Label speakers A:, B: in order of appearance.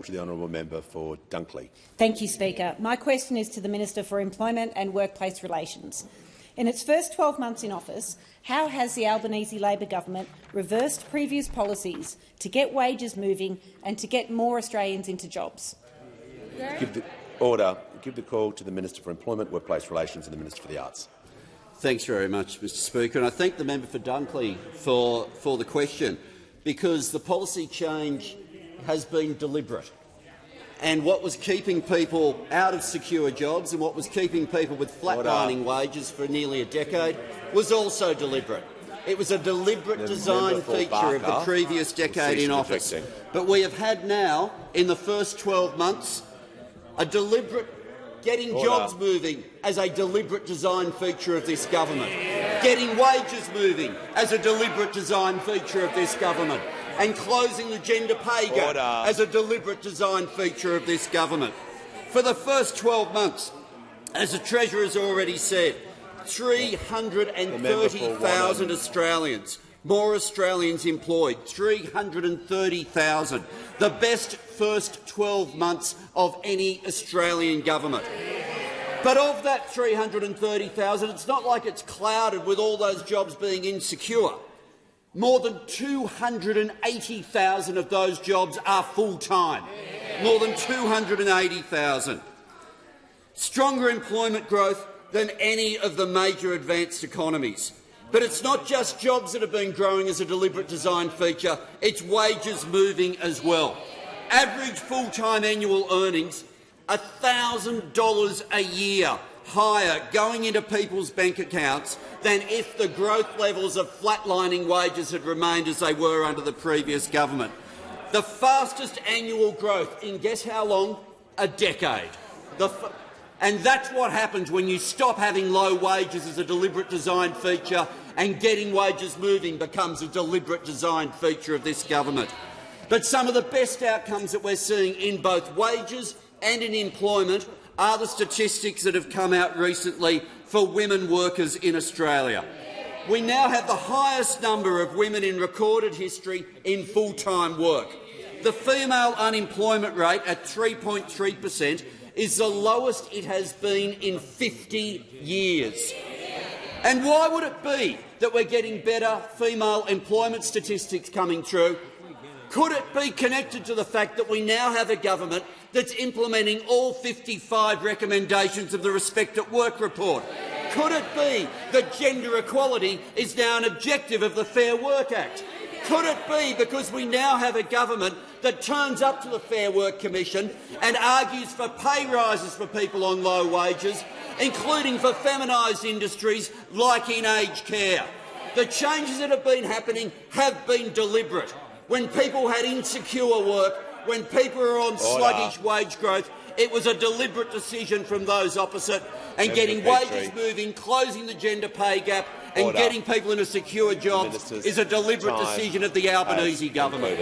A: call to the honourable member for Dunkley.
B: Thank you, Speaker. My question is to the Minister for Employment and Workplace Relations. In its first 12 months in office, how has the Albanese Labor government reversed previous policies to get wages moving and to get more Australians into jobs?
A: Give the call to the Minister for Employment, Workplace Relations and the Minister for the Arts.
C: Thanks very much, Mr Speaker. And I thank the member for Dunkley for the question, because the policy change has been deliberate. And what was keeping people out of secure jobs and what was keeping people with flatlining wages for nearly a decade was also deliberate. It was a deliberate design feature of the previous decade in office. But we have had now, in the first 12 months, a deliberate getting jobs moving as a deliberate design feature of this government, getting wages moving as a deliberate design feature of this government, and closing the gender pay gap as a deliberate design feature of this government. For the first 12 months, as the Treasurer has already said, 330,000 Australians, more Australians employed, 330,000, the best first 12 months of any Australian government. But of that 330,000, it's not like it's clouded with all those jobs being insecure. More than 280,000 of those jobs are full-time. More than 280,000. Stronger employment growth than any of the major advanced economies. But it's not just jobs that have been growing as a deliberate design feature, it's wages moving as well. Average full-time annual earnings $1,000 a year higher going into people's bank accounts than if the growth levels of flatlining wages had remained as they were under the previous government. The fastest annual growth in guess how long? A decade. And that's what happens when you stop having low wages as a deliberate design feature and getting wages moving becomes a deliberate design feature of this government. But some of the best outcomes that we're seeing in both wages and in employment are the statistics that have come out recently for women workers in Australia. We now have the highest number of women in recorded history in full-time work. The female unemployment rate at 3.3% is the lowest it has been in 50 years. And why would it be that we're getting better female employment statistics coming through? Could it be connected to the fact that we now have a government that's implementing all 55 recommendations of the Respect at Work report? Could it be that gender equality is now an objective of the Fair Work Act? Could it be because we now have a government that turns up to the Fair Work Commission and argues for pay rises for people on low wages, including for feminised industries like in aged care? The changes that have been happening have been deliberate. When people had insecure work, when people were on sluggish wage growth, it was a deliberate decision from those opposite, and getting wages moving, closing the gender pay gap and getting people into secure jobs is a deliberate decision of the Albanese government.